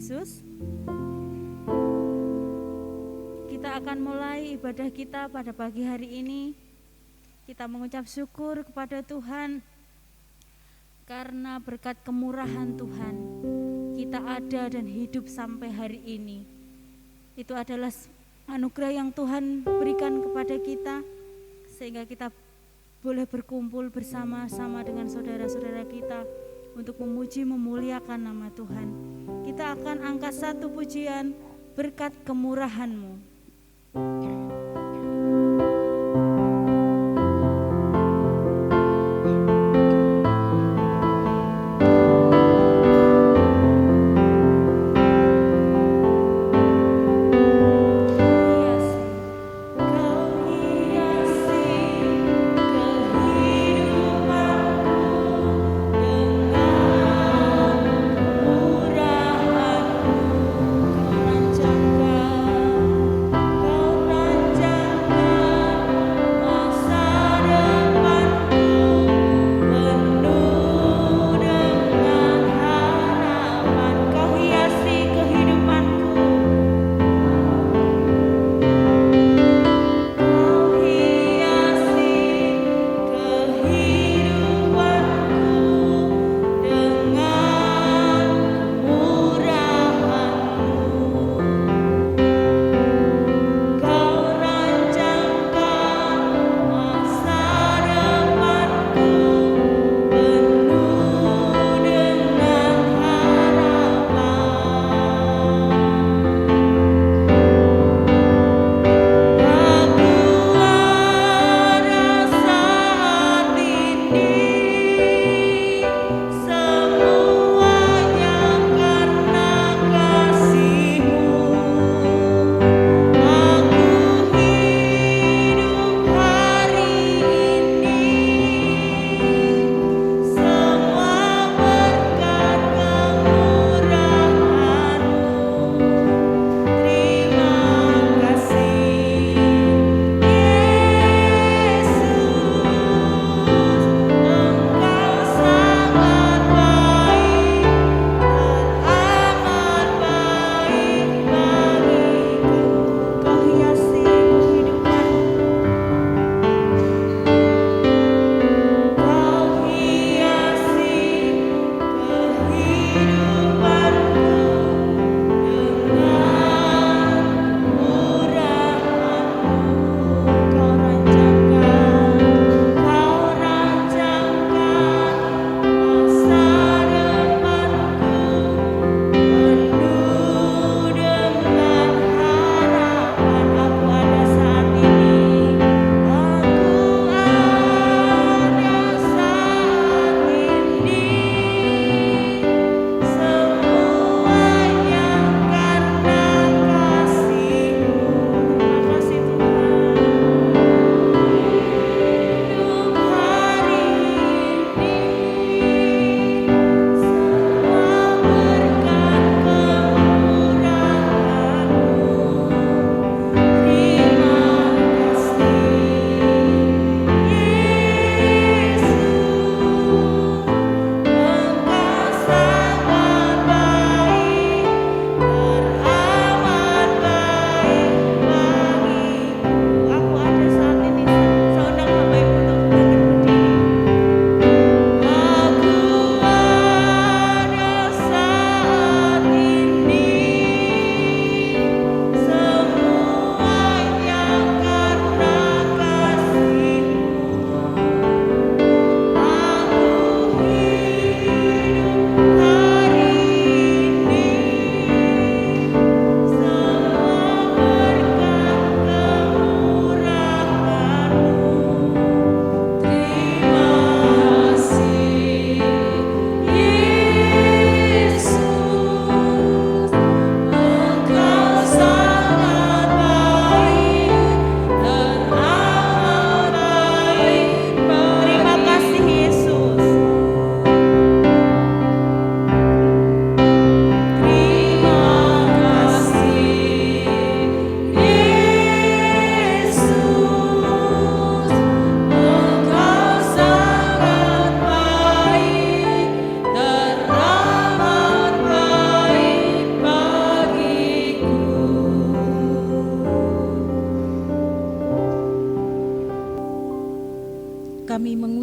Yesus. Kita akan mulai ibadah kita pada pagi hari ini. Kita mengucap syukur kepada Tuhan karena berkat kemurahan Tuhan kita ada dan hidup sampai hari ini. Itu adalah anugerah yang Tuhan berikan kepada kita sehingga kita boleh berkumpul bersama-sama dengan saudara-saudara kita untuk memuji memuliakan nama Tuhan. Kita akan angkat satu pujian, berkat kemurahan-Mu. Kau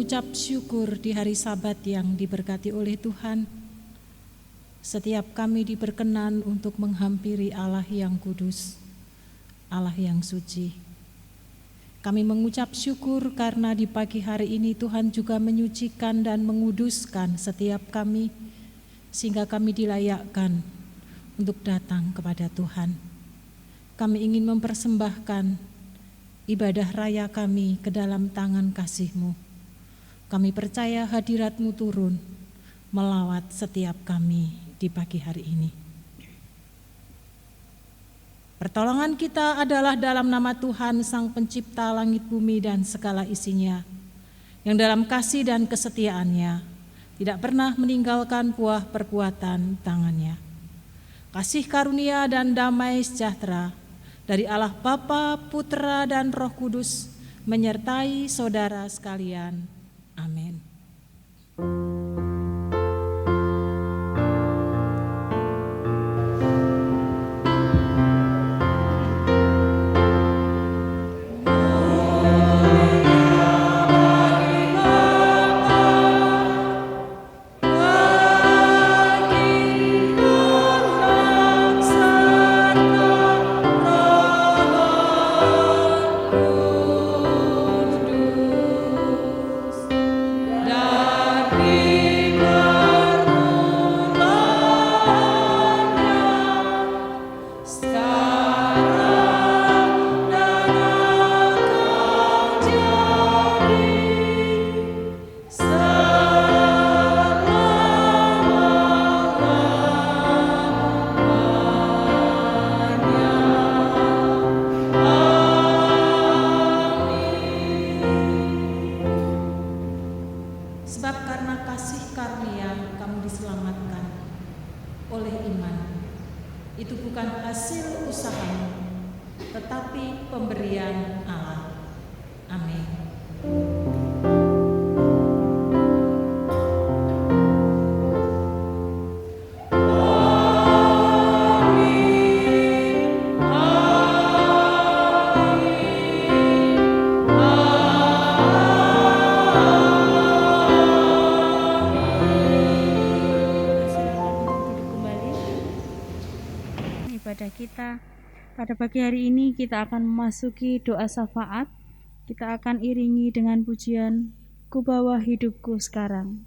mengucap syukur di hari Sabat yang diberkati oleh Tuhan. Setiap kami diperkenan untuk menghampiri Allah yang kudus, Allah yang suci. Kami mengucap syukur karena di pagi hari ini Tuhan juga menyucikan dan menguduskan setiap kami, sehingga kami dilayakkan untuk datang kepada Tuhan. Kami ingin mempersembahkan ibadah raya kami ke dalam tangan kasih-Mu. Kami percaya hadirat-Mu turun melawat setiap kami di pagi hari ini. Pertolongan kita adalah dalam nama Tuhan Sang Pencipta langit bumi dan segala isinya, yang dalam kasih dan kesetiaannya tidak pernah meninggalkan buah perbuatan tangannya. Kasih karunia dan damai sejahtera dari Allah Bapa, Putra, dan Roh Kudus menyertai saudara sekalian. Amin. Kita pada pagi hari ini kita akan memasuki doa syafaat. Kita akan iringi dengan pujian Ku Bawa Hidupku Sekarang.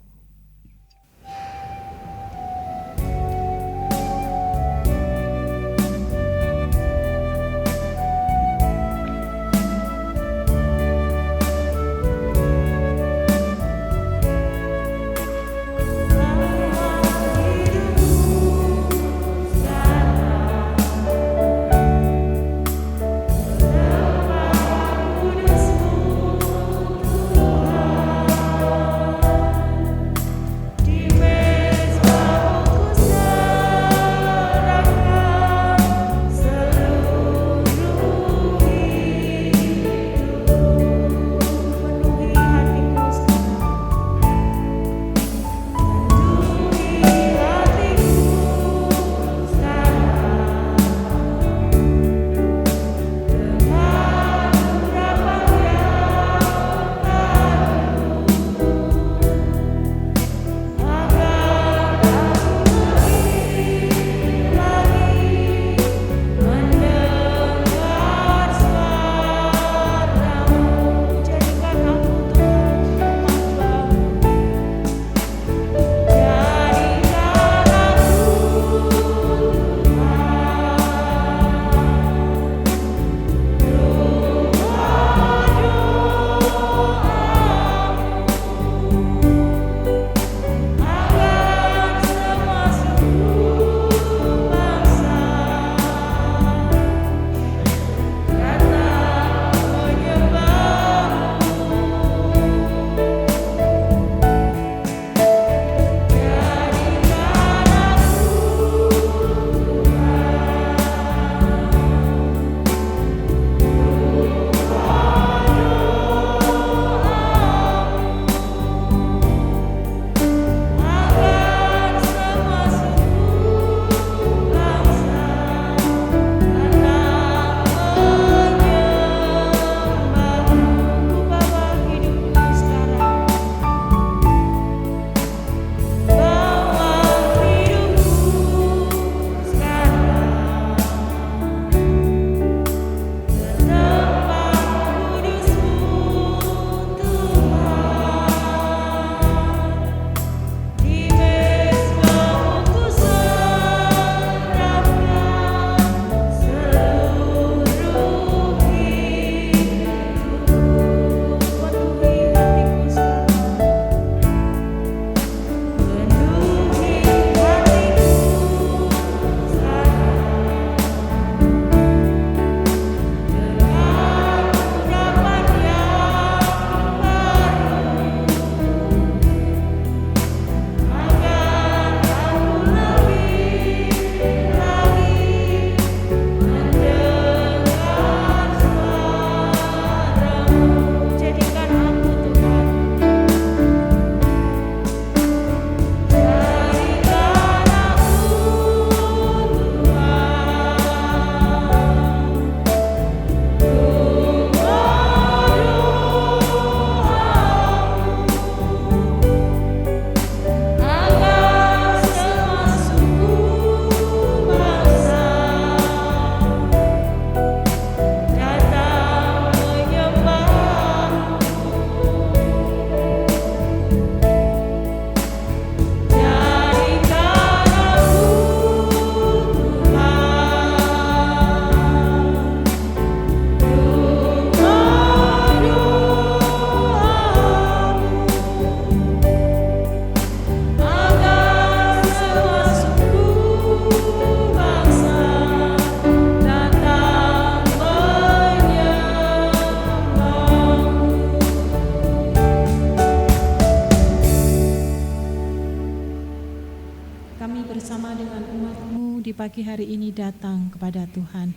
bersama dengan umat-Mu di pagi hari ini datang kepada Tuhan.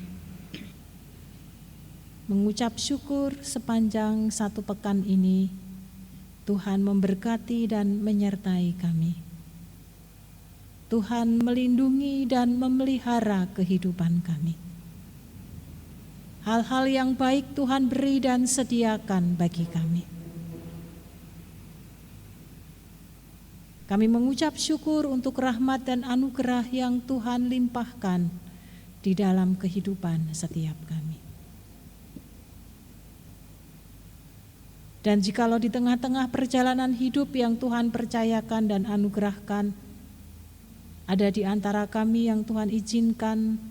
Mengucap syukur sepanjang satu pekan ini, Tuhan memberkati dan menyertai kami. Tuhan melindungi dan memelihara kehidupan kami. Hal-hal yang baik Tuhan beri dan sediakan bagi kami. Kami mengucap syukur untuk rahmat dan anugerah yang Tuhan limpahkan di dalam kehidupan setiap kami. Dan jikalau di tengah-tengah perjalanan hidup yang Tuhan percayakan dan anugerahkan, ada di antara kami yang Tuhan izinkan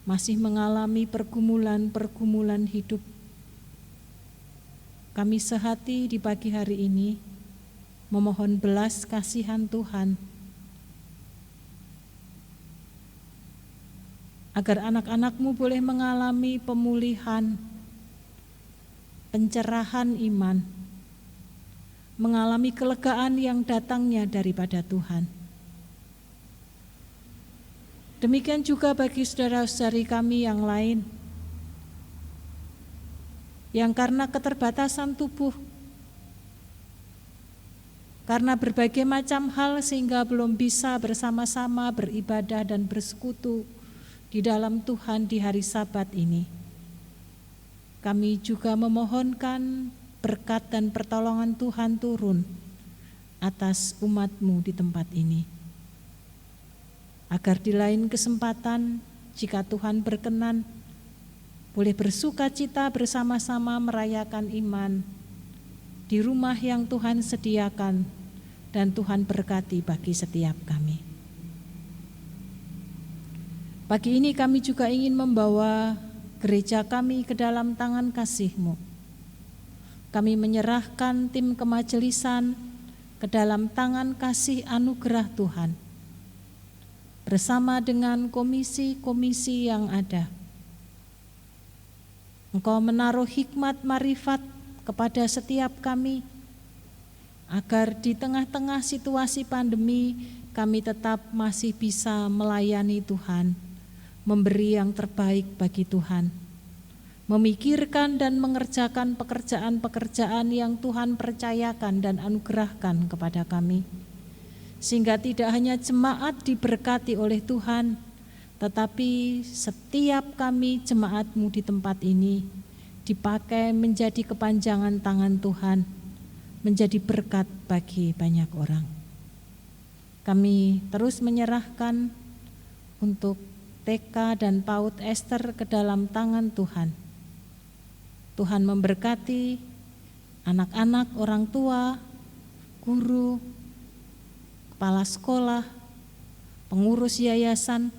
masih mengalami pergumulan-pergumulan hidup, kami sehati di pagi hari ini memohon belas kasihan Tuhan agar anak-anak-Mu boleh mengalami pemulihan, pencerahan iman, mengalami kelegaan yang datangnya daripada Tuhan. Demikian juga bagi saudara-saudari kami yang lain yang karena keterbatasan tubuh, karena berbagai macam hal sehingga belum bisa bersama-sama beribadah dan bersekutu di dalam Tuhan di hari Sabat ini. Kami juga memohonkan berkat dan pertolongan Tuhan turun atas umat-Mu di tempat ini. Agar di lain kesempatan, jika Tuhan berkenan, boleh bersuka cita bersama-sama merayakan iman di rumah yang Tuhan sediakan dan Tuhan berkati bagi setiap kami. Pagi ini kami juga ingin membawa gereja kami ke dalam tangan kasih-Mu. Kami menyerahkan tim kemajelisan ke dalam tangan kasih anugerah Tuhan, bersama dengan komisi-komisi yang ada. Engkau menaruh hikmat marifat kepada setiap kami, agar di tengah-tengah situasi pandemi kami tetap masih bisa melayani Tuhan, memberi yang terbaik bagi Tuhan, memikirkan dan mengerjakan pekerjaan-pekerjaan yang Tuhan percayakan dan anugerahkan kepada kami, sehingga tidak hanya jemaat diberkati oleh Tuhan, tetapi setiap kami jemaat-Mu di tempat ini dipakai menjadi kepanjangan tangan Tuhan, menjadi berkat bagi banyak orang. Kami terus menyerahkan untuk TK dan PAUD Esther ke dalam tangan Tuhan. Tuhan memberkati anak-anak, orang tua, guru, kepala sekolah, pengurus yayasan,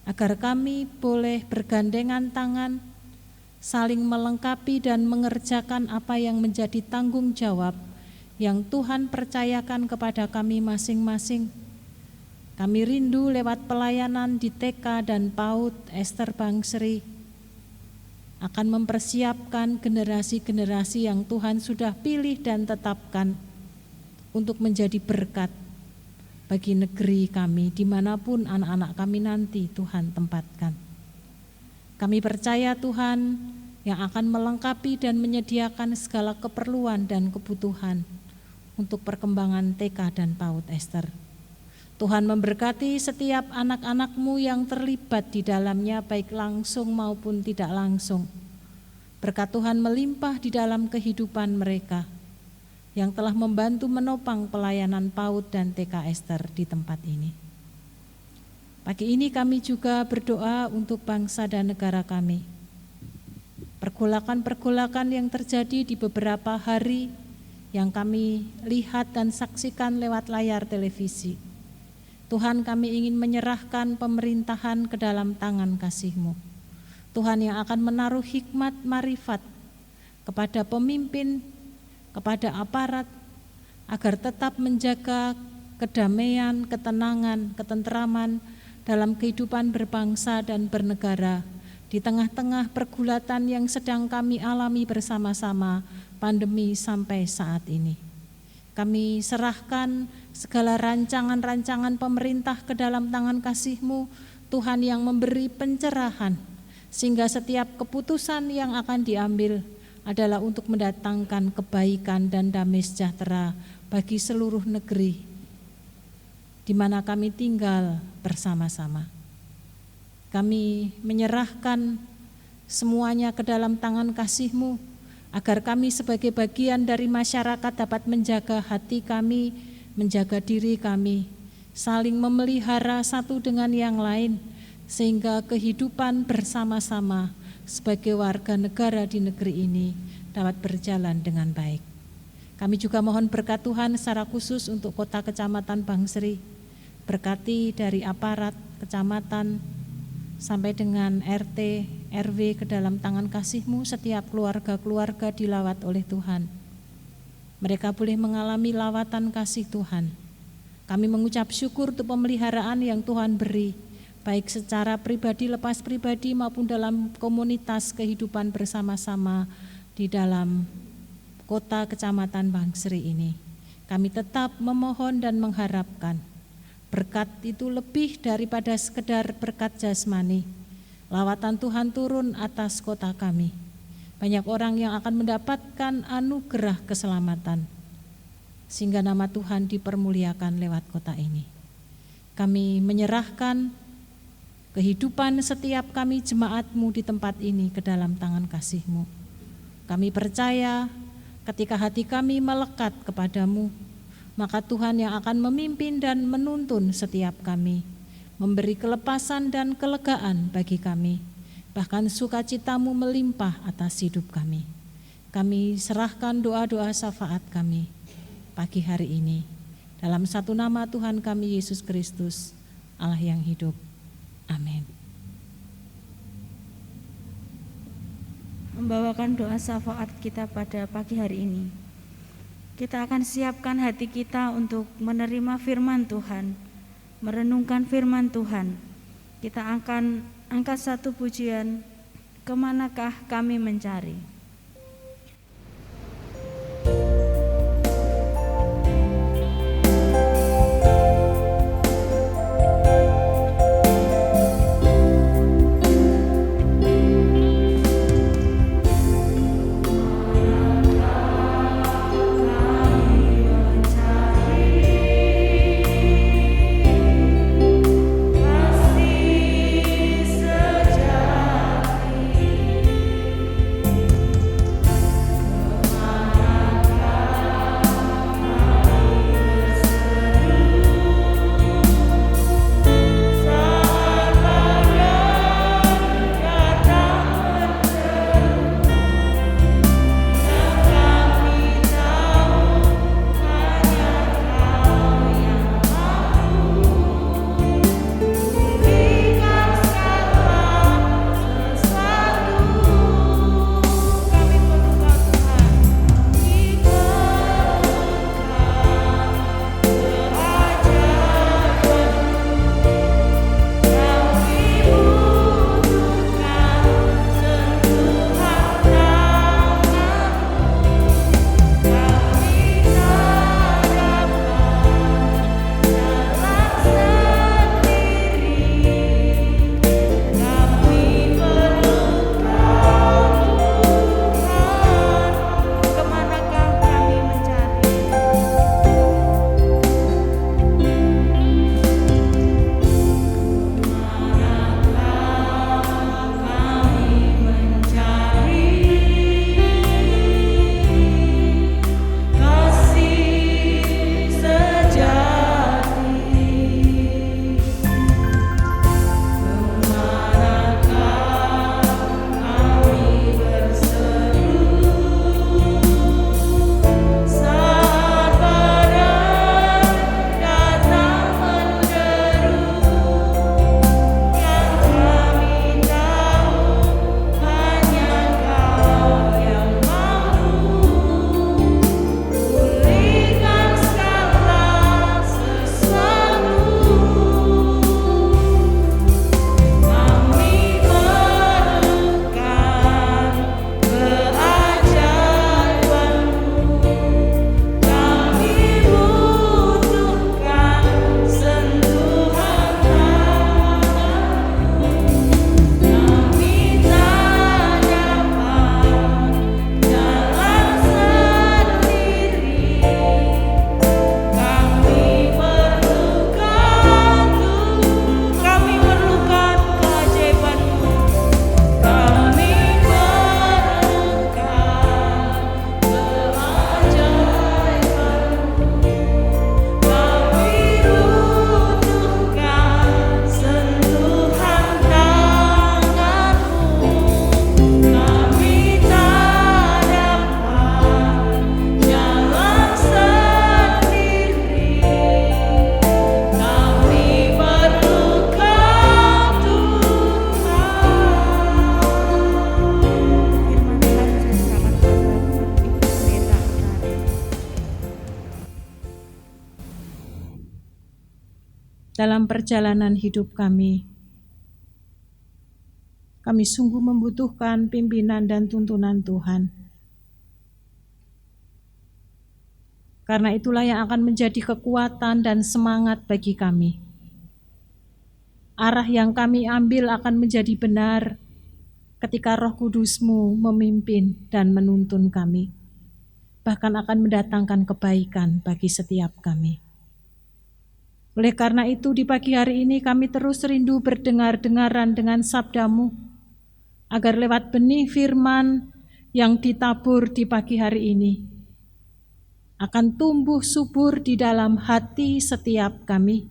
agar kami boleh bergandengan tangan, saling melengkapi dan mengerjakan apa yang menjadi tanggung jawab yang Tuhan percayakan kepada kami masing-masing. Kami rindu lewat pelayanan di TK dan PAUD Esther Bangsri akan mempersiapkan generasi-generasi yang Tuhan sudah pilih dan tetapkan untuk menjadi berkat bagi negeri kami dimanapun anak-anak kami nanti Tuhan tempatkan. Kami percaya Tuhan yang akan melengkapi dan menyediakan segala keperluan dan kebutuhan untuk perkembangan TK dan PAUD Esther. Tuhan memberkati setiap anak-anak-Mu yang terlibat di dalamnya, baik langsung maupun tidak langsung. Berkat Tuhan melimpah di dalam kehidupan mereka yang telah membantu menopang pelayanan PAUD dan TK Esther di tempat ini. Pagi ini kami juga berdoa untuk bangsa dan negara kami. Pergolakan-pergolakan yang terjadi di beberapa hari yang kami lihat dan saksikan lewat layar televisi. Tuhan, kami ingin menyerahkan pemerintahan ke dalam tangan kasih-Mu. Tuhan yang akan menaruh hikmat marifat kepada pemimpin, kepada aparat, agar tetap menjaga kedamaian, ketenangan, ketenteraman dalam kehidupan berbangsa dan bernegara di tengah-tengah pergulatan yang sedang kami alami bersama-sama pandemi sampai saat ini. Kami serahkan segala rancangan-rancangan pemerintah ke dalam tangan kasih-Mu, Tuhan, yang memberi pencerahan, sehingga setiap keputusan yang akan diambil adalah untuk mendatangkan kebaikan dan damai sejahtera bagi seluruh negeri di mana kami tinggal bersama-sama. Kami menyerahkan semuanya ke dalam tangan kasih-Mu, agar kami sebagai bagian dari masyarakat dapat menjaga hati kami, menjaga diri kami, saling memelihara satu dengan yang lain, sehingga kehidupan bersama-sama sebagai warga negara di negeri ini dapat berjalan dengan baik. Kami juga mohon berkat Tuhan secara khusus untuk kota kecamatan Bangsri. Berkati dari aparat kecamatan sampai dengan RT, RW ke dalam tangan kasih-Mu. Setiap keluarga-keluarga dilawat oleh Tuhan. Mereka boleh mengalami lawatan kasih Tuhan. Kami mengucap syukur untuk pemeliharaan yang Tuhan beri, baik secara pribadi, lepas pribadi, maupun dalam komunitas kehidupan bersama-sama di dalam kota kecamatan Bangsri ini. Kami tetap memohon dan mengharapkan berkat itu lebih daripada sekedar berkat jasmani. Lawatan Tuhan turun atas kota kami. Banyak orang yang akan mendapatkan anugerah keselamatan, sehingga nama Tuhan dipermuliakan lewat kota ini. Kami menyerahkan kehidupan setiap kami jemaat-Mu di tempat ini ke dalam tangan kasih-Mu. Kami percaya ketika hati kami melekat kepadamu, maka Tuhan yang akan memimpin dan menuntun setiap kami, memberi kelepasan dan kelegaan bagi kami, bahkan sukacita-Mu melimpah atas hidup kami. Kami serahkan doa-doa syafaat kami pagi hari ini, dalam satu nama Tuhan kami Yesus Kristus, Allah yang hidup. Amin. Membawakan doa syafaat kita pada pagi hari ini, kita akan siapkan hati kita untuk menerima firman Tuhan, merenungkan firman Tuhan. Kita akan angkat satu pujian, kemanakah kami mencari. perjalanan hidup kami. Kami sungguh membutuhkan pimpinan dan tuntunan Tuhan. Karena itulah yang akan menjadi kekuatan dan semangat bagi kami. Arah yang kami ambil akan menjadi benar ketika Roh Kudus-Mu memimpin dan menuntun kami. Bahkan akan mendatangkan kebaikan bagi setiap kami. Oleh karena itu di pagi hari ini kami terus rindu berdengar-dengaran dengan sabda-Mu, agar lewat benih firman yang ditabur di pagi hari ini akan tumbuh subur di dalam hati setiap kami,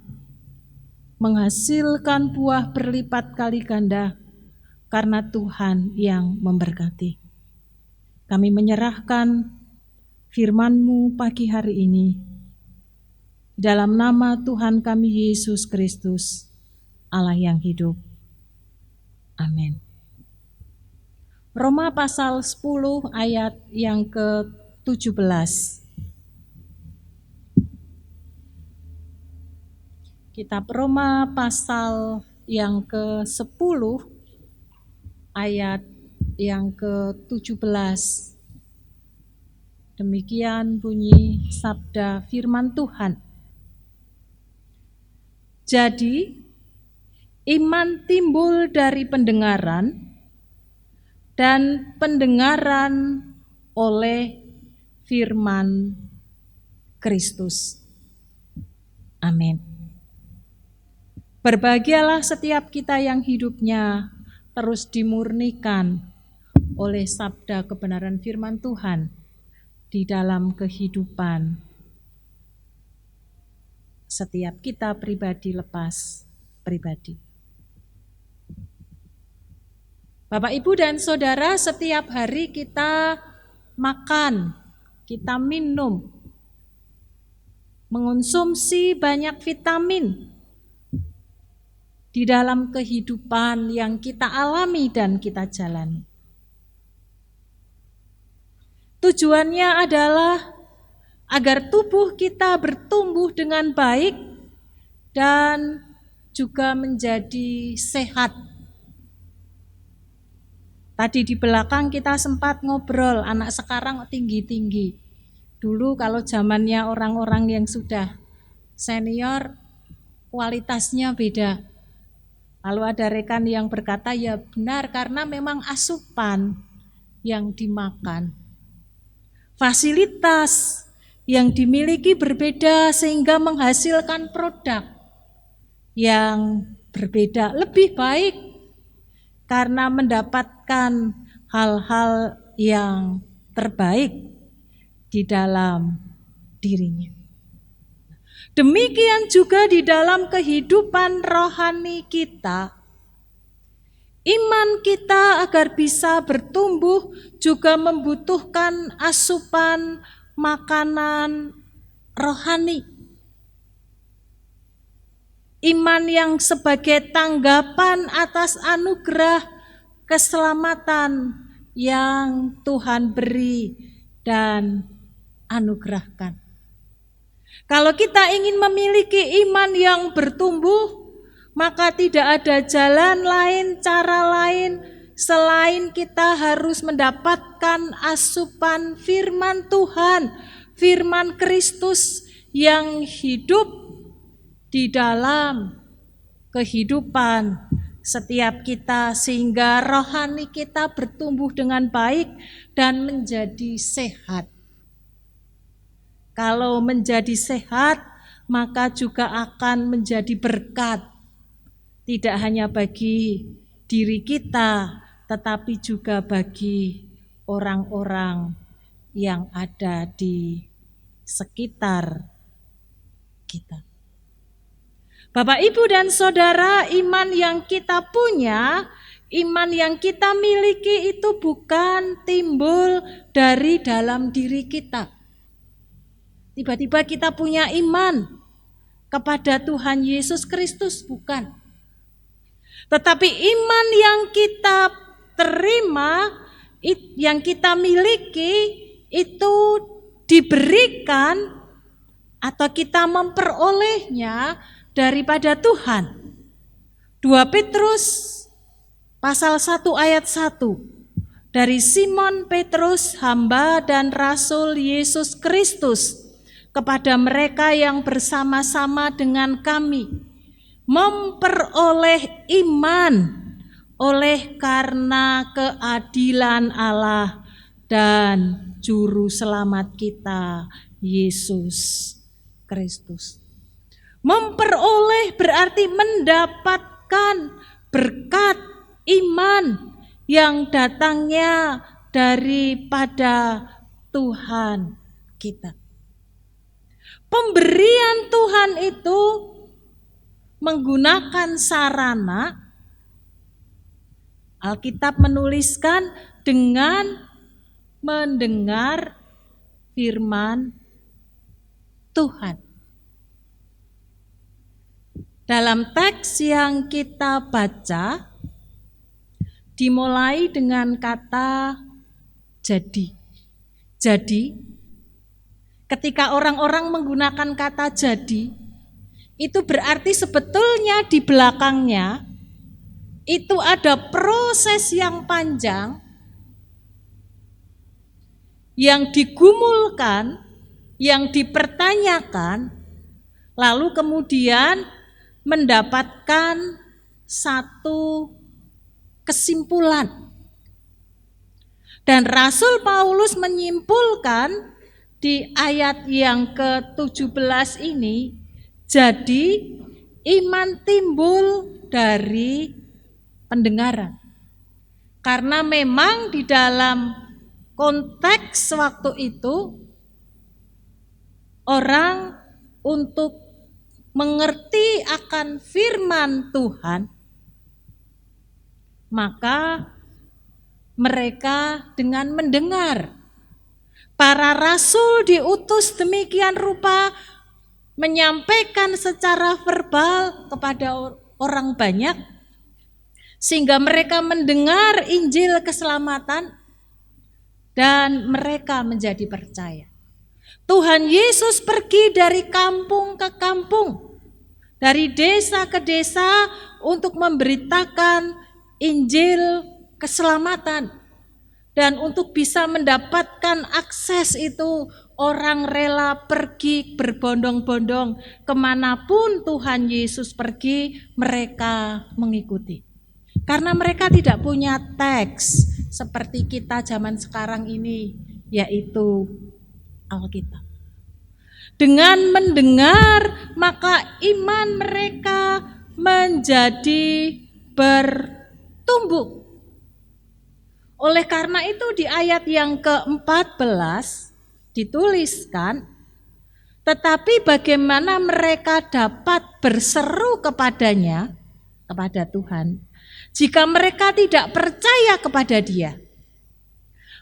menghasilkan buah berlipat kali ganda karena Tuhan yang memberkati. Kami menyerahkan firman-Mu pagi hari ini dalam nama Tuhan kami Yesus Kristus, Allah yang hidup. Amin. Roma pasal 10 ayat yang ke-17. Kitab Roma pasal yang ke-10 ayat yang ke-17. Demikian bunyi sabda firman Tuhan. Jadi, iman timbul dari pendengaran, dan pendengaran oleh firman Kristus. Amin. Berbahagialah setiap kita yang hidupnya terus dimurnikan oleh sabda kebenaran firman Tuhan di dalam kehidupan setiap kita pribadi lepas pribadi. Bapak, Ibu, dan Saudara, setiap hari kita makan, kita minum, mengonsumsi banyak vitamin di dalam kehidupan yang kita alami dan kita jalani. Tujuannya adalah agar tubuh kita bertumbuh dengan baik dan juga menjadi sehat. Tadi di belakang kita sempat ngobrol, anak sekarang tinggi-tinggi. Dulu kalau zamannya orang-orang yang sudah senior, kualitasnya beda. Lalu ada rekan yang berkata, ya benar, karena memang asupan yang dimakan. Fasilitas yang dimiliki berbeda sehingga menghasilkan produk yang berbeda, lebih baik karena mendapatkan hal-hal yang terbaik di dalam dirinya. Demikian juga di dalam kehidupan rohani kita. Iman kita agar bisa bertumbuh juga membutuhkan asupan makanan rohani. Iman yang sebagai tanggapan atas anugerah keselamatan yang Tuhan beri dan anugerahkan. Kalau kita ingin memiliki iman yang bertumbuh, maka tidak ada jalan lain, cara lain selain kita harus mendapatkan asupan firman Tuhan, firman Kristus yang hidup di dalam kehidupan setiap kita, sehingga rohani kita bertumbuh dengan baik dan menjadi sehat. Kalau menjadi sehat, maka juga akan menjadi berkat. Tidak hanya bagi diri kita, tetapi juga bagi orang-orang yang ada di sekitar kita. Bapak, Ibu, dan Saudara, iman yang kita punya, iman yang kita miliki itu bukan timbul dari dalam diri kita. Tiba-tiba kita punya iman kepada Tuhan Yesus Kristus, bukan. Tetapi iman yang kita terima, yang kita miliki, itu diberikan atau kita memperolehnya daripada Tuhan. 2 Petrus pasal 1 ayat 1. Dari Simon Petrus, hamba dan rasul Yesus Kristus, kepada mereka yang bersama-sama dengan kami memperoleh iman oleh karena keadilan Allah dan juru selamat kita Yesus Kristus. Memperoleh berarti mendapatkan berkat iman yang datangnya daripada Tuhan kita. Pemberian Tuhan itu menggunakan sarana, Alkitab menuliskan, dengan mendengar firman Tuhan. Dalam teks yang kita baca, dimulai dengan kata jadi. Jadi, ketika orang-orang menggunakan kata jadi, itu berarti sebetulnya di belakangnya itu ada proses yang panjang yang digumulkan, yang dipertanyakan, lalu kemudian mendapatkan satu kesimpulan. Dan Rasul Paulus menyimpulkan di ayat yang ke-17 ini, jadi iman timbul dari pendengaran. Karena memang di dalam konteks waktu itu, orang untuk mengerti akan firman Tuhan, maka mereka dengan mendengar. Para rasul diutus demikian rupa menyampaikan secara verbal kepada orang banyak, sehingga mereka mendengar Injil keselamatan dan mereka menjadi percaya. Tuhan Yesus pergi dari kampung ke kampung, dari desa ke desa untuk memberitakan Injil keselamatan. Dan untuk bisa mendapatkan akses itu, orang rela pergi berbondong-bondong. Kemanapun Tuhan Yesus pergi, mereka mengikuti. Karena mereka tidak punya teks seperti kita zaman sekarang ini, yaitu Alkitab. Dengan mendengar, maka iman mereka menjadi bertumbuh. Oleh karena itu di ayat yang ke-14 dituliskan, tetapi bagaimana mereka dapat berseru kepadanya, kepada Tuhan, jika mereka tidak percaya kepada Dia?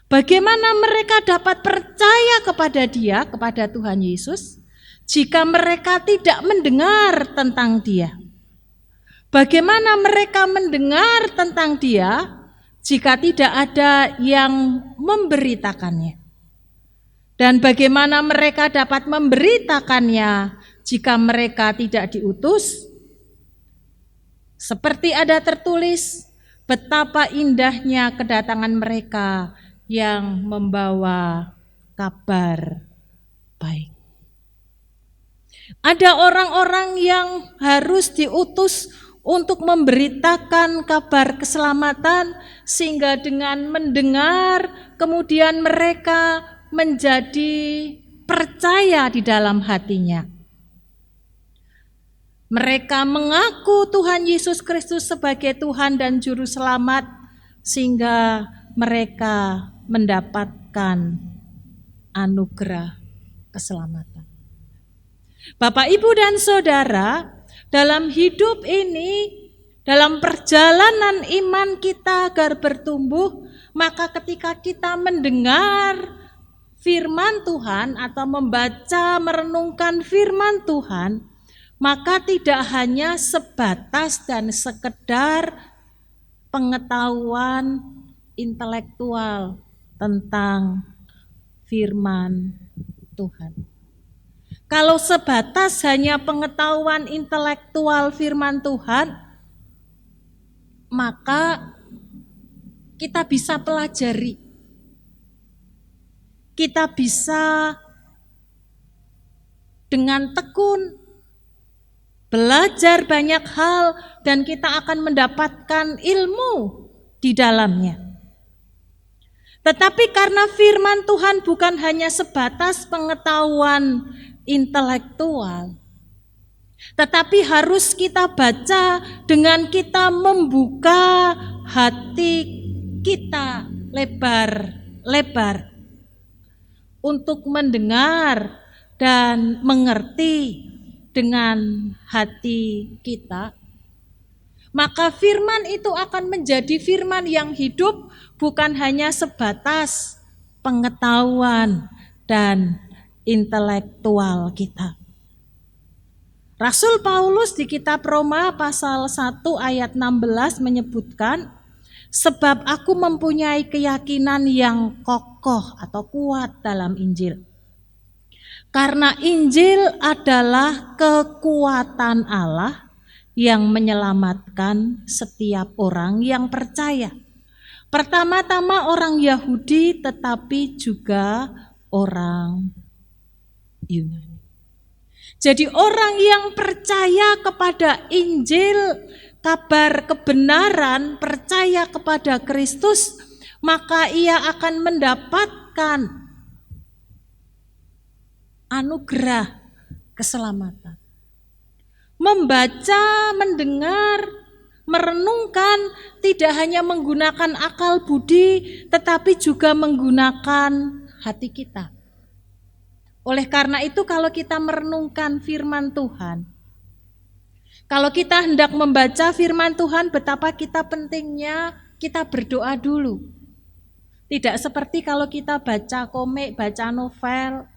Bagaimana mereka dapat percaya kepada Dia, kepada Tuhan Yesus, jika mereka tidak mendengar tentang Dia? Bagaimana mereka mendengar tentang Dia jika tidak ada yang memberitakannya? Dan bagaimana mereka dapat memberitakannya jika mereka tidak diutus? Seperti ada tertulis, betapa indahnya kedatangan mereka yang membawa kabar baik. Ada orang-orang yang harus diutus untuk memberitakan kabar keselamatan, sehingga dengan mendengar kemudian mereka menjadi percaya di dalam hatinya. Mereka mengaku Tuhan Yesus Kristus sebagai Tuhan dan Juru Selamat, sehingga mereka mendapatkan anugerah keselamatan. Bapak, Ibu, dan Saudara, dalam hidup ini, dalam perjalanan iman kita agar bertumbuh, maka ketika kita mendengar firman Tuhan atau membaca, merenungkan firman Tuhan, maka tidak hanya sebatas dan sekedar pengetahuan intelektual tentang firman Tuhan, Kalau sebatas hanya pengetahuan intelektual firman Tuhan, maka kita bisa pelajari. Kita bisa dengan tekun belajar banyak hal dan kita akan mendapatkan ilmu di dalamnya. Tetapi karena firman Tuhan bukan hanya sebatas pengetahuan intelektual, tetapi harus kita baca dengan kita membuka hati kita lebar-lebar untuk mendengar dan mengerti dengan hati kita. Maka firman itu akan menjadi firman yang hidup, bukan hanya sebatas pengetahuan dan intelektual kita. Rasul Paulus di kitab Roma pasal 1 ayat 16 menyebutkan, sebab aku mempunyai keyakinan yang kokoh atau kuat dalam Injil. Karena Injil adalah kekuatan Allah yang menyelamatkan setiap orang yang percaya. Pertama-tama orang Yahudi, tetapi juga orang Yunani. Jadi orang yang percaya kepada Injil, kabar kebenaran, percaya kepada Kristus, maka ia akan mendapatkan anugerah keselamatan. Membaca, mendengar, merenungkan tidak hanya menggunakan akal budi, tetapi juga menggunakan hati kita. Oleh karena itu kalau kita merenungkan firman Tuhan, kalau kita hendak membaca firman Tuhan, betapa kita pentingnya kita berdoa dulu. Tidak seperti kalau kita baca komik, baca novel,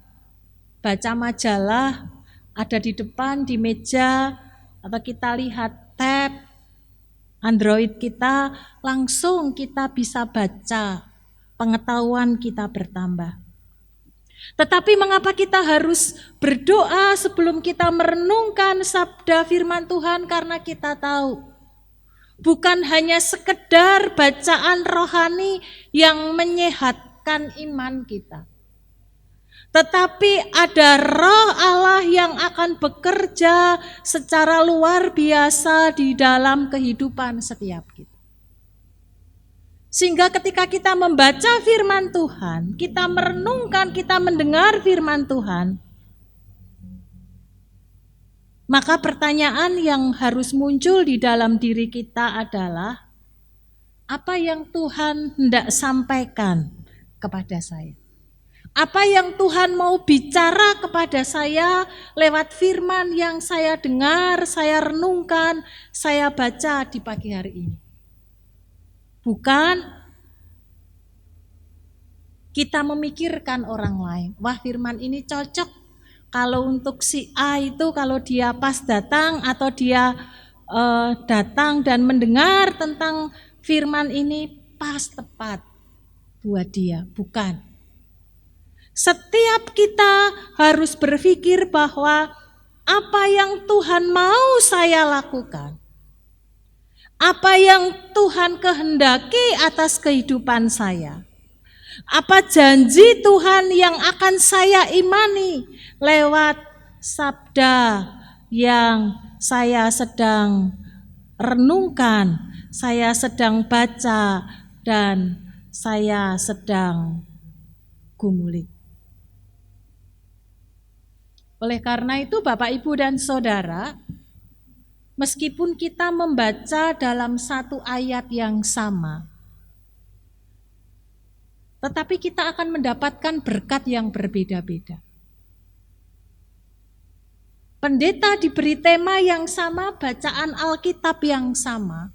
baca majalah, ada di depan, di meja, atau kita lihat tab Android kita, langsung kita bisa baca, pengetahuan kita bertambah. Tetapi mengapa kita harus berdoa sebelum kita merenungkan sabda firman Tuhan? Karena kita tahu, bukan hanya sekedar bacaan rohani yang menyehatkan iman kita, tetapi ada roh Allah yang akan bekerja secara luar biasa di dalam kehidupan setiap kita. Sehingga ketika kita membaca firman Tuhan, kita merenungkan, kita mendengar firman Tuhan, maka pertanyaan yang harus muncul di dalam diri kita adalah, apa yang Tuhan hendak sampaikan kepada saya? Apa yang Tuhan mau bicara kepada saya lewat firman yang saya dengar, saya renungkan, saya baca di pagi hari ini? Bukan kita memikirkan orang lain. Wah, firman ini cocok kalau untuk si A itu, kalau dia pas datang atau dia datang dan mendengar tentang firman ini pas tepat buat dia. Bukan. Setiap kita harus berpikir bahwa apa yang Tuhan mau saya lakukan, apa yang Tuhan kehendaki atas kehidupan saya, apa janji Tuhan yang akan saya imani lewat sabda yang saya sedang renungkan, saya sedang baca, dan saya sedang gumuli. Oleh karena itu Bapak, Ibu, dan Saudara, meskipun kita membaca dalam satu ayat yang sama, tetapi kita akan mendapatkan berkat yang berbeda-beda. Pendeta diberi tema yang sama, bacaan Alkitab yang sama,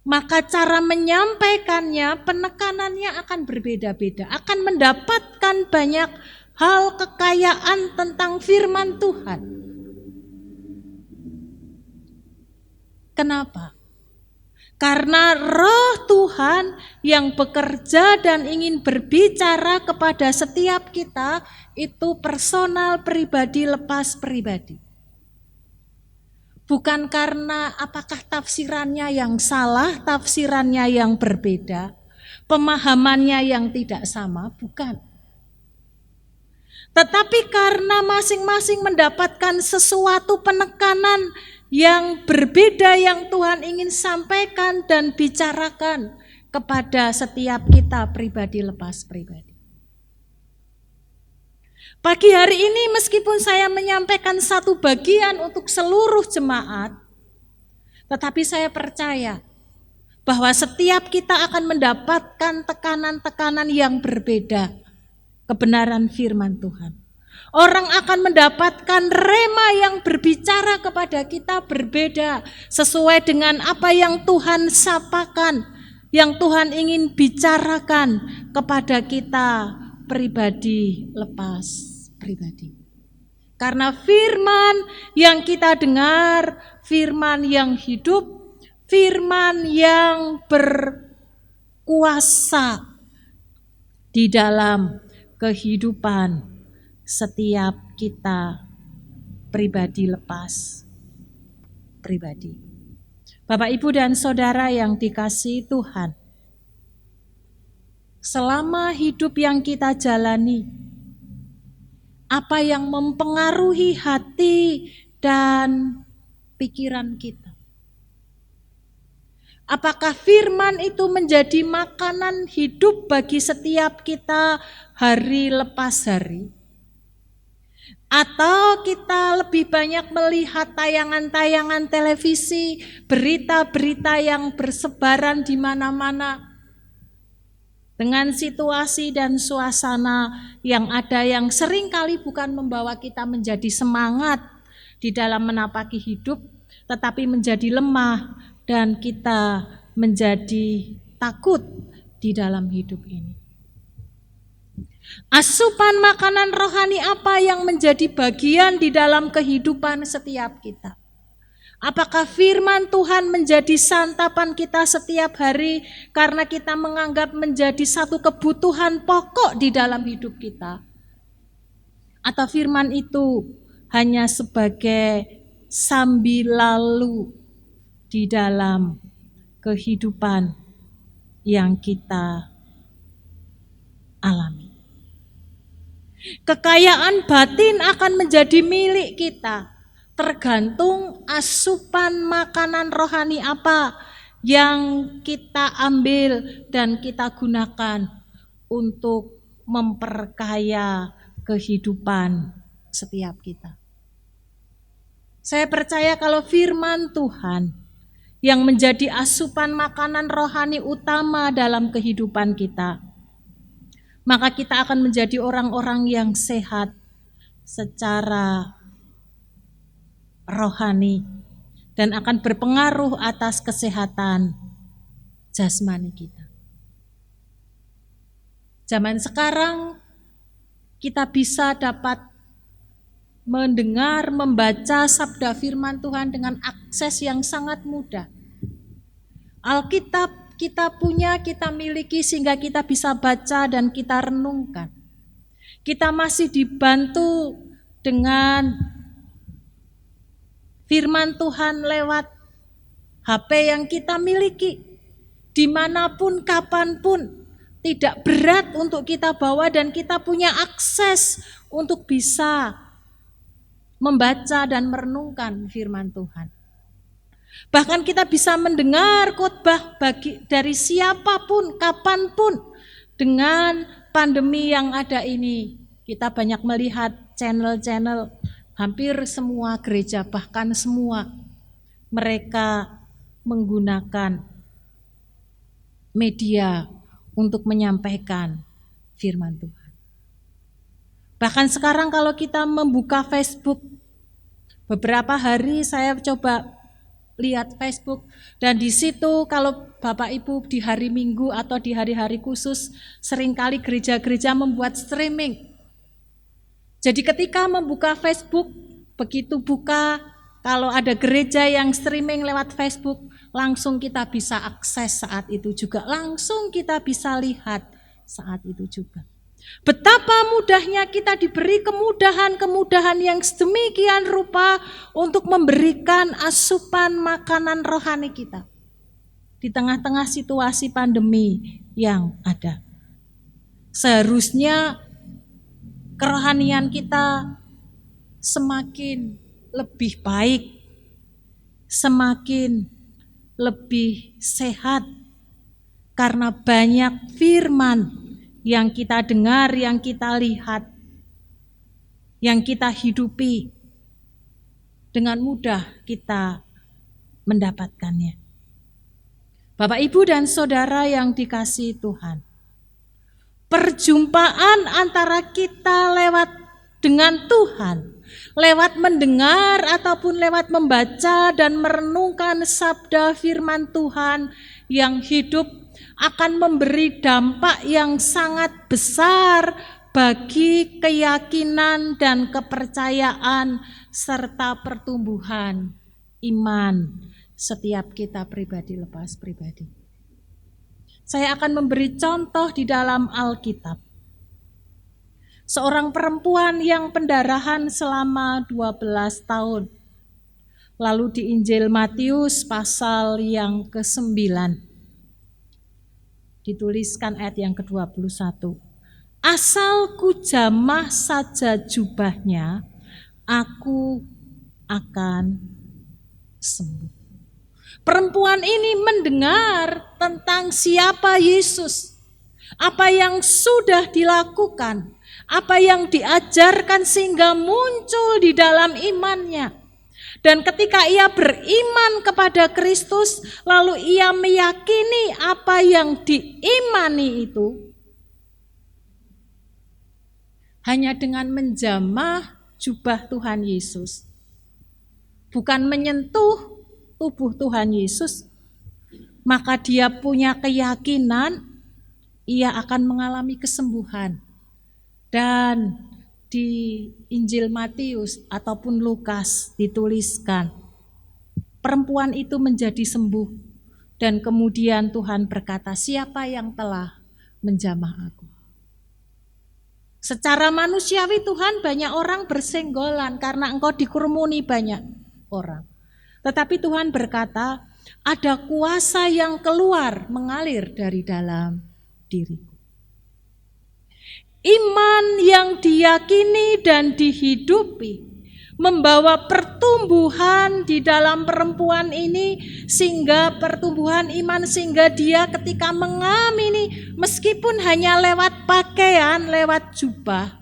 maka cara menyampaikannya, penekanannya akan berbeda-beda, akan mendapatkan banyak hal kekayaan tentang firman Tuhan. Kenapa? Karena Roh Tuhan yang bekerja dan ingin berbicara kepada setiap kita itu personal, pribadi, lepas pribadi. Bukan karena apakah tafsirannya yang salah, tafsirannya yang berbeda, pemahamannya yang tidak sama, bukan. Tetapi karena masing-masing mendapatkan sesuatu penekanan yang berbeda yang Tuhan ingin sampaikan dan bicarakan kepada setiap kita pribadi lepas pribadi. Pagi hari ini meskipun saya menyampaikan satu bagian untuk seluruh jemaat, tetapi saya percaya bahwa setiap kita akan mendapatkan tekanan-tekanan yang berbeda kebenaran firman Tuhan. Orang akan mendapatkan rema yang berbicara kepada kita berbeda sesuai dengan apa yang Tuhan sapakan, yang Tuhan ingin bicarakan kepada kita pribadi lepas pribadi. Karena firman yang kita dengar, firman yang hidup, firman yang berkuasa di dalam kehidupan setiap kita pribadi lepas pribadi. Bapak, Ibu, dan Saudara yang dikasihi Tuhan, selama hidup yang kita jalani, apa yang mempengaruhi hati dan pikiran kita? Apakah firman itu menjadi makanan hidup bagi setiap kita hari lepas hari? Atau kita lebih banyak melihat tayangan-tayangan televisi, berita-berita yang bersebaran di mana-mana dengan situasi dan suasana yang ada yang seringkali bukan membawa kita menjadi semangat di dalam menapaki hidup, tetapi menjadi lemah dan kita menjadi takut di dalam hidup ini. Asupan makanan rohani apa yang menjadi bagian di dalam kehidupan setiap kita? Apakah firman Tuhan menjadi santapan kita setiap hari karena kita menganggap menjadi satu kebutuhan pokok di dalam hidup kita? Atau firman itu hanya sebagai sambil lalu di dalam kehidupan yang kita alami? Kekayaan batin akan menjadi milik kita, tergantung asupan makanan rohani apa yang kita ambil dan kita gunakan untuk memperkaya kehidupan setiap kita. Saya percaya kalau firman Tuhan yang menjadi asupan makanan rohani utama dalam kehidupan kita, maka kita akan menjadi orang-orang yang sehat secara rohani dan akan berpengaruh atas kesehatan jasmani kita. Zaman sekarang kita bisa dapat mendengar, membaca sabda firman Tuhan dengan akses yang sangat mudah. Alkitab kita punya, kita miliki sehingga kita bisa baca dan kita renungkan. Kita masih dibantu dengan firman Tuhan lewat HP yang kita miliki. Dimanapun, kapanpun, tidak berat untuk kita bawa dan kita punya akses untuk bisa membaca dan merenungkan firman Tuhan. Bahkan kita bisa mendengar khotbah dari siapapun, kapanpun. Dengan pandemi yang ada ini, kita banyak melihat channel-channel, hampir semua gereja, bahkan semua mereka menggunakan media untuk menyampaikan firman Tuhan. Bahkan sekarang kalau kita membuka Facebook, beberapa hari saya coba lihat Facebook dan di situ kalau Bapak Ibu di hari Minggu atau di hari-hari khusus seringkali gereja-gereja membuat streaming. Jadi ketika membuka Facebook, begitu buka Kalau ada gereja yang streaming lewat Facebook, langsung kita bisa akses saat itu juga. Langsung kita bisa lihat saat itu juga. Betapa mudahnya kita diberi kemudahan-kemudahan yang sedemikian rupa untuk memberikan asupan makanan rohani kita. Di tengah-tengah situasi pandemi yang ada. Seharusnya kerohanian kita semakin lebih baik, semakin lebih sehat, karena banyak firman yang kita dengar, yang kita lihat, yang kita hidupi, dengan mudah kita mendapatkannya. Bapak, Ibu, dan Saudara yang dikasihi Tuhan, perjumpaan antara kita dengan Tuhan, lewat mendengar ataupun lewat membaca dan merenungkan sabda firman Tuhan yang hidup, akan memberi dampak yang sangat besar bagi keyakinan dan kepercayaan serta pertumbuhan iman setiap kita pribadi lepas pribadi. Saya akan memberi contoh di dalam Alkitab. Seorang perempuan yang pendarahan selama 12 tahun. Lalu di Injil Matius pasal yang ke-9. Dituliskan ayat yang ke-21. Asal ku jamah saja jubahnya, aku akan sembuh. Perempuan ini mendengar tentang siapa Yesus, apa yang sudah dilakukan, apa yang diajarkan sehingga muncul di dalam imannya. Dan ketika ia beriman kepada Kristus, lalu ia meyakini apa yang diimani itu, hanya dengan menjamah jubah Tuhan Yesus, bukan menyentuh tubuh Tuhan Yesus, maka dia punya keyakinan ia akan mengalami kesembuhan. Dan di Injil Matius ataupun Lukas dituliskan, perempuan itu menjadi sembuh dan kemudian Tuhan berkata, siapa yang telah menjamah aku? Secara manusiawi Tuhan, banyak orang bersenggolan karena engkau dikerumuni banyak orang. Tetapi Tuhan berkata, ada kuasa yang keluar mengalir dari dalam diriku. Iman yang diyakini dan dihidupi membawa pertumbuhan di dalam perempuan ini, sehingga pertumbuhan iman, sehingga dia ketika mengamini, meskipun hanya lewat pakaian, lewat jubah,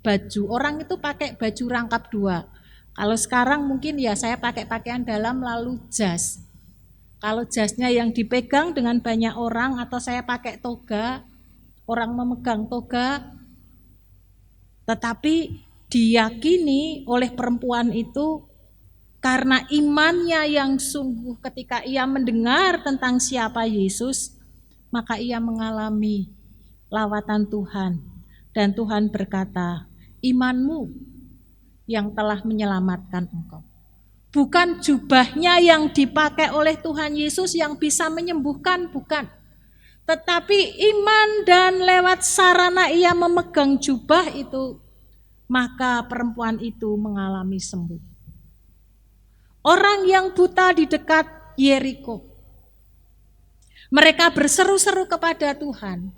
baju, orang itu pakai baju rangkap 2. Kalau sekarang mungkin ya saya pakai pakaian dalam lalu jas. Kalau jasnya yang dipegang dengan banyak orang, atau saya pakai toga, orang memegang toga. Tetapi diyakini oleh perempuan itu karena imannya yang sungguh, ketika ia mendengar tentang siapa Yesus, maka ia mengalami lawatan Tuhan. Dan Tuhan berkata, imanmu yang telah menyelamatkan engkau. Bukan jubahnya yang dipakai oleh Tuhan Yesus yang bisa menyembuhkan, bukan. Tetapi iman dan lewat sarana ia memegang jubah itu, maka perempuan itu mengalami sembuh. Orang yang buta di dekat Yeriko, mereka berseru-seru kepada Tuhan.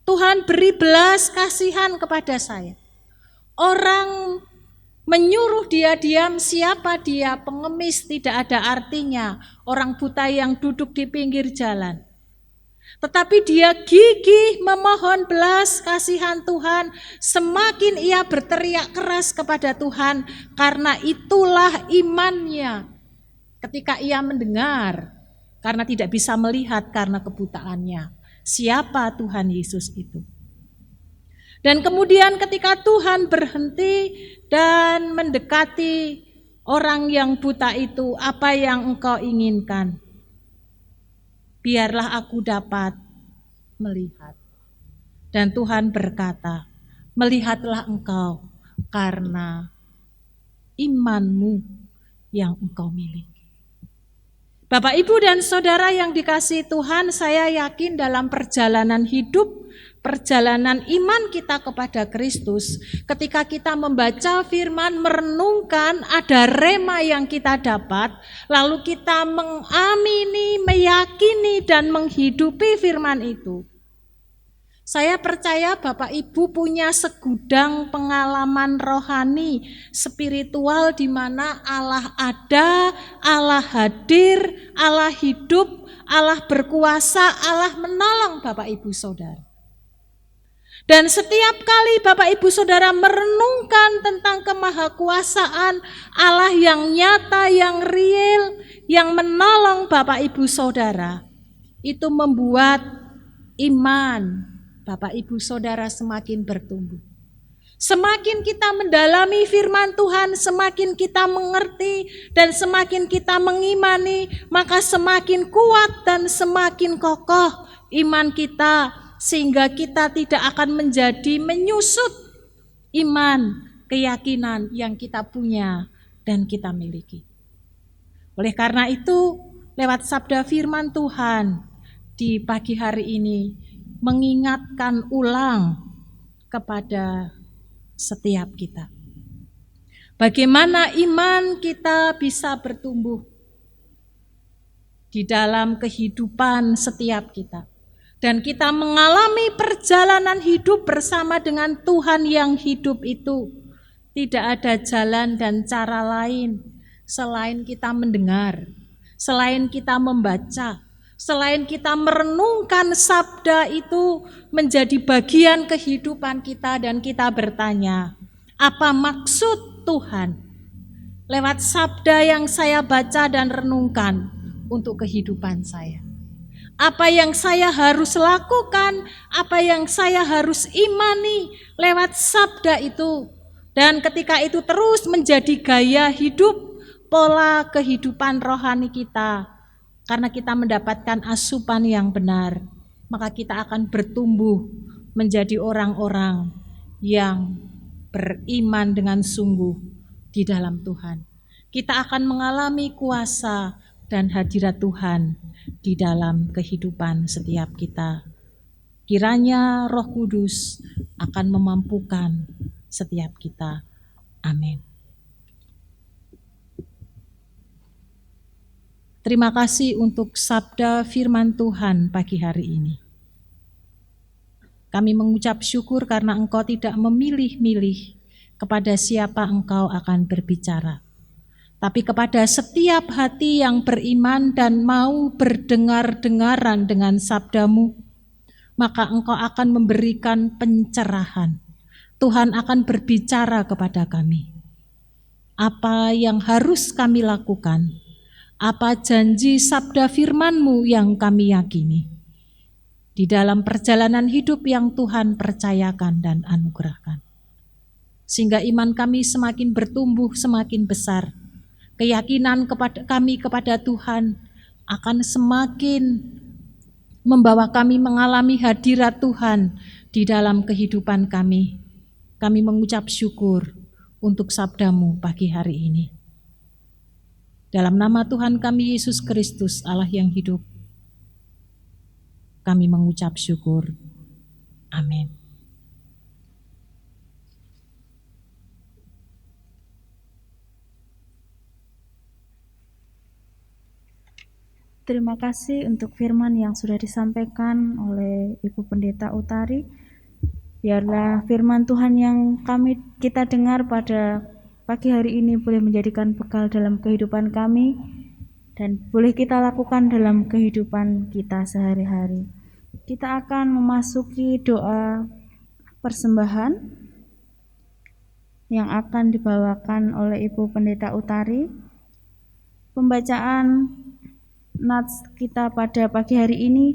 Tuhan, beri belas kasihan kepada saya. Orang menyuruh dia diam, siapa dia? Pengemis, tidak ada artinya. Orang buta yang duduk di pinggir jalan. Tetapi dia gigih memohon belas kasihan Tuhan. Semakin ia berteriak keras kepada Tuhan, karena itulah imannya. Ketika ia mendengar, karena tidak bisa melihat karena kebutaannya, siapa Tuhan Yesus itu. Dan kemudian ketika Tuhan berhenti dan mendekati orang yang buta itu, apa yang engkau inginkan? Biarlah aku dapat melihat. Dan Tuhan berkata, melihatlah engkau karena imanmu yang engkau miliki. Bapak, Ibu, dan saudara yang dikasihi Tuhan, saya yakin dalam perjalanan hidup, perjalanan iman kita kepada Kristus, ketika kita membaca firman, merenungkan, ada rema yang kita dapat, lalu kita mengamini, meyakini, dan menghidupi firman itu. Saya percaya Bapak Ibu punya segudang pengalaman rohani, spiritual di mana Allah ada, Allah hadir, Allah hidup, Allah berkuasa, Allah menolong Bapak Ibu Saudara. Dan setiap kali Bapak Ibu Saudara merenungkan tentang kemahakuasaan Allah yang nyata, yang real, yang menolong Bapak Ibu Saudara, itu membuat iman Bapak Ibu Saudara semakin bertumbuh. Semakin kita mendalami firman Tuhan, semakin kita mengerti dan semakin kita mengimani, maka semakin kuat dan semakin kokoh iman kita, sehingga kita tidak akan menjadi menyusut iman, keyakinan yang kita punya dan kita miliki. Oleh karena itu, lewat sabda firman Tuhan di pagi hari ini, mengingatkan ulang kepada setiap kita. Bagaimana iman kita bisa bertumbuh di dalam kehidupan setiap kita. Dan kita mengalami perjalanan hidup bersama dengan Tuhan yang hidup itu. Tidak ada jalan dan cara lain selain kita mendengar, selain kita membaca, selain kita merenungkan sabda itu menjadi bagian kehidupan kita dan kita bertanya, apa maksud Tuhan lewat sabda yang saya baca dan renungkan untuk kehidupan saya? Apa yang saya harus lakukan, apa yang saya harus imani lewat sabda itu? Dan ketika itu terus menjadi gaya hidup, pola kehidupan rohani kita, karena kita mendapatkan asupan yang benar, maka kita akan bertumbuh menjadi orang-orang yang beriman dengan sungguh di dalam Tuhan. Kita akan mengalami kuasa dan hadirat Tuhan di dalam kehidupan setiap kita. Kiranya Roh Kudus akan memampukan setiap kita. Amin. Terima kasih untuk sabda firman Tuhan pagi hari ini. Kami mengucap syukur karena Engkau tidak memilih-milih kepada siapa Engkau akan berbicara, tapi kepada setiap hati yang beriman dan mau berdengar-dengaran dengan sabda-Mu, maka Engkau akan memberikan pencerahan. Tuhan akan berbicara kepada kami. Apa yang harus kami lakukan? Apa janji sabda firman-Mu yang kami yakini di dalam perjalanan hidup yang Tuhan percayakan dan anugerahkan. Sehingga iman kami semakin bertumbuh, semakin besar. Keyakinan kami kepada Tuhan akan semakin membawa kami mengalami hadirat Tuhan di dalam kehidupan kami. Kami mengucap syukur untuk sabda-Mu pagi hari ini. Dalam nama Tuhan kami Yesus Kristus, Allah yang hidup, kami mengucap syukur. Amin. Terima kasih untuk firman yang sudah disampaikan oleh Ibu Pendeta Utari. Biarlah firman Tuhan yang kita dengar pada pagi hari ini boleh menjadikan bekal dalam kehidupan kami dan boleh kita lakukan dalam kehidupan kita sehari-hari. Kita akan memasuki doa persembahan yang akan dibawakan oleh Ibu Pendeta Utari. Pembacaan nats kita pada pagi hari ini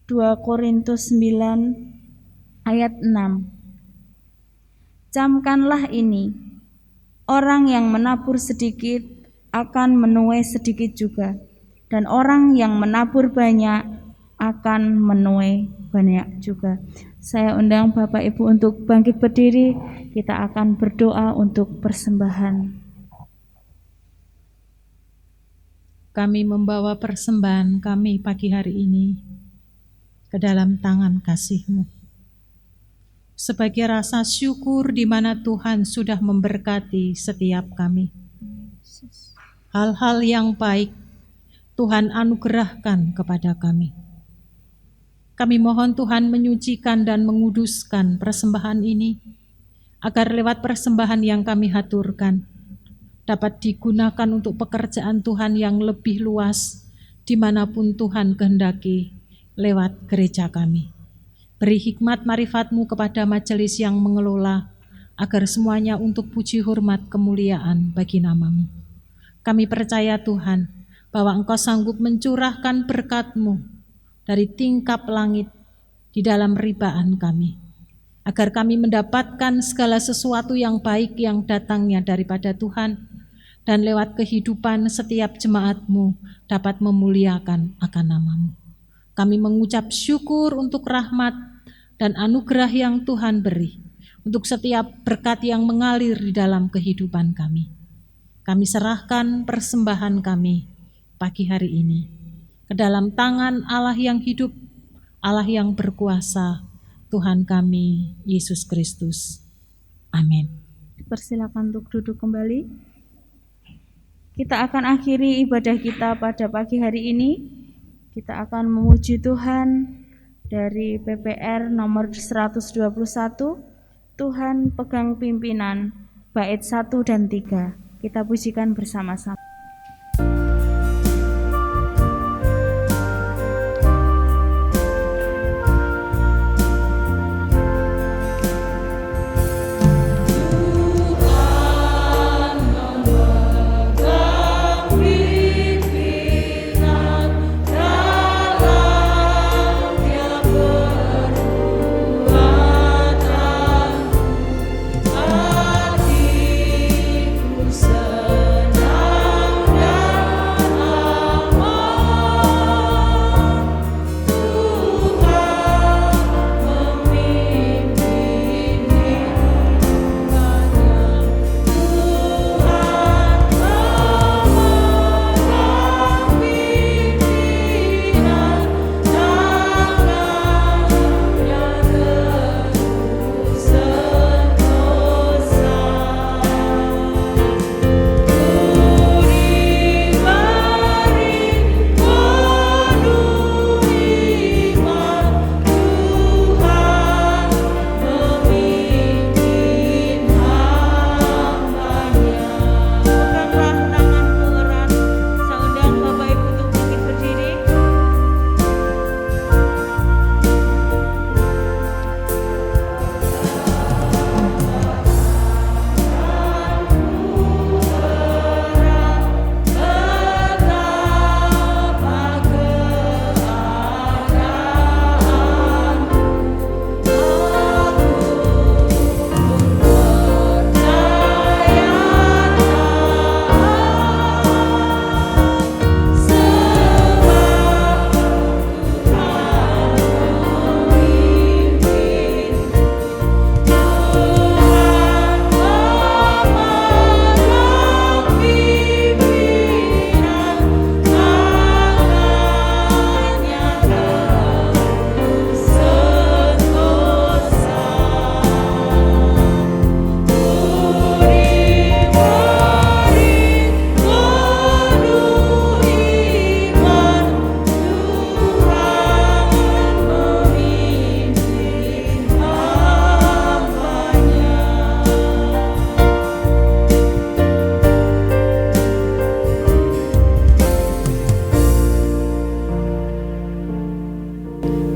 2 Korintus 9 ayat 6. Camkanlah ini, orang yang menabur sedikit akan menuai sedikit juga, dan orang yang menabur banyak akan menuai banyak juga. Saya undang Bapak Ibu untuk bangkit berdiri, kita akan berdoa untuk persembahan. kami membawa persembahan kami pagi hari ini ke dalam tangan kasih-Mu. Sebagai rasa syukur di mana Tuhan sudah memberkati setiap kami. Hal-hal yang baik Tuhan anugerahkan kepada kami. Kami mohon Tuhan menyucikan dan menguduskan persembahan ini, agar lewat persembahan yang kami haturkan, dapat digunakan untuk pekerjaan Tuhan yang lebih luas, dimanapun Tuhan kehendaki lewat gereja kami. Beri hikmat marifat-Mu kepada majelis yang mengelola, agar semuanya untuk puji hormat kemuliaan bagi nama-Mu. Kami percaya Tuhan, bahwa Engkau sanggup mencurahkan berkat-Mu dari tingkap langit di dalam ribaan kami, agar kami mendapatkan segala sesuatu yang baik yang datangnya daripada Tuhan, dan lewat kehidupan setiap jemaat-Mu dapat memuliakan akan nama-Mu. Kami mengucap syukur untuk rahmat dan anugerah yang Tuhan beri, untuk setiap berkat yang mengalir di dalam kehidupan kami. Kami serahkan persembahan kami pagi hari ini ke dalam tangan Allah yang hidup, Allah yang berkuasa, Tuhan kami, Yesus Kristus. Amin. Persilakan untuk duduk kembali. Kita akan akhiri ibadah kita pada pagi hari ini. Kita akan memuji Tuhan dari PPR nomor 121, Tuhan pegang pimpinan, bait 1 dan 3. Kita pujikan bersama-sama.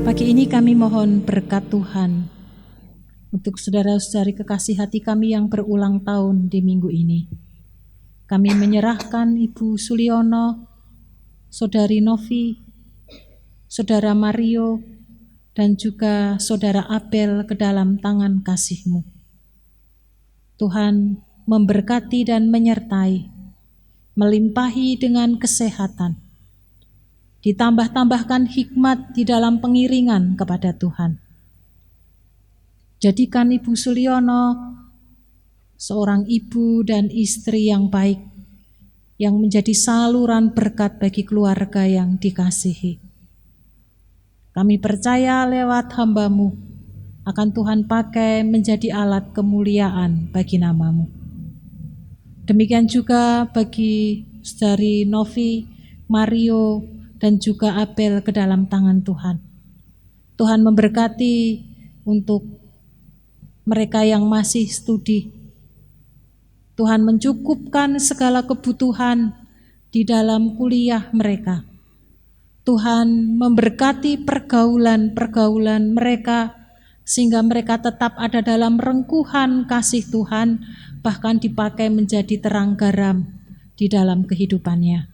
Pagi ini kami mohon berkat Tuhan untuk saudara-saudari kekasih hati kami yang berulang tahun di minggu ini. Kami menyerahkan Ibu Suliono, Saudari Novi, Saudara Mario, dan juga Saudara Abel ke dalam tangan kasih-Mu. Tuhan memberkati dan menyertai, melimpahi dengan kesehatan, ditambah-tambahkan hikmat di dalam pengiringan kepada Tuhan. Jadikan Ibu Suliono seorang ibu dan istri yang baik, yang menjadi saluran berkat bagi keluarga yang dikasihi. Kami percaya lewat hamba-Mu akan Tuhan pakai menjadi alat kemuliaan bagi nama-Mu. Demikian juga bagi saudari Novi, Mario, dan juga Abel ke dalam tangan Tuhan. Tuhan memberkati untuk mereka yang masih studi. Tuhan mencukupkan segala kebutuhan di dalam kuliah mereka. Tuhan memberkati pergaulan-pergaulan mereka sehingga mereka tetap ada dalam rengkuhan kasih Tuhan, bahkan dipakai menjadi terang garam di dalam kehidupannya.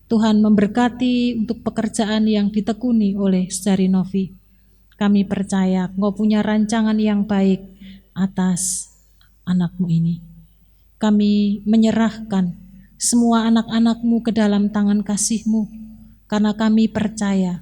Tuhan memberkati untuk pekerjaan yang ditekuni oleh saudari Novi. Kami percaya Engkau punya rancangan yang baik atas anak-Mu ini. Kami menyerahkan semua anak-anak-Mu ke dalam tangan kasih-Mu, karena kami percaya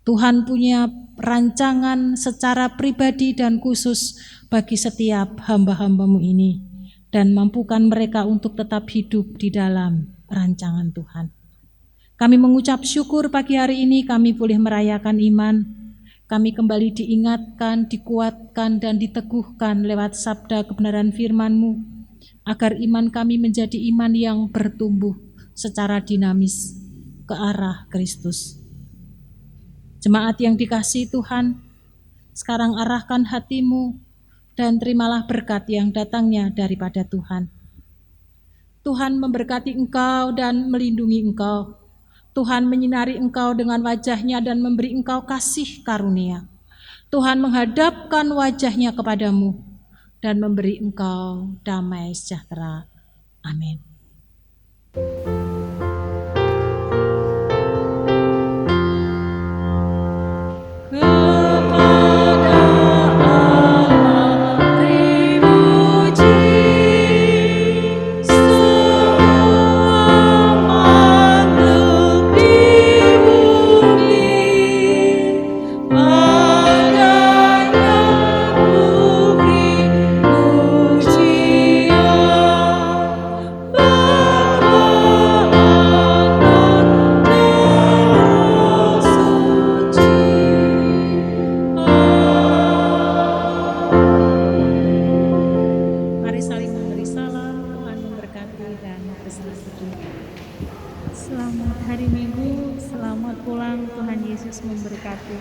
Tuhan punya rancangan secara pribadi dan khusus bagi setiap hamba-hamba-Mu ini, dan mampukan mereka untuk tetap hidup di dalam rancangan Tuhan. Kami mengucap syukur pagi hari ini kami boleh merayakan iman. Kami kembali diingatkan, dikuatkan, dan diteguhkan lewat sabda kebenaran firman-Mu, agar iman kami menjadi iman yang bertumbuh secara dinamis ke arah Kristus. Jemaat yang dikasihi Tuhan, sekarang arahkan hatimu dan terimalah berkat yang datangnya daripada Tuhan. Tuhan memberkati engkau dan melindungi engkau. Tuhan menyinari engkau dengan wajah-Nya dan memberi engkau kasih karunia. Tuhan menghadapkan wajah-Nya kepadamu dan memberi engkau damai sejahtera. Amin. Selamat hari Minggu, selamat pulang, Tuhan Yesus memberkati.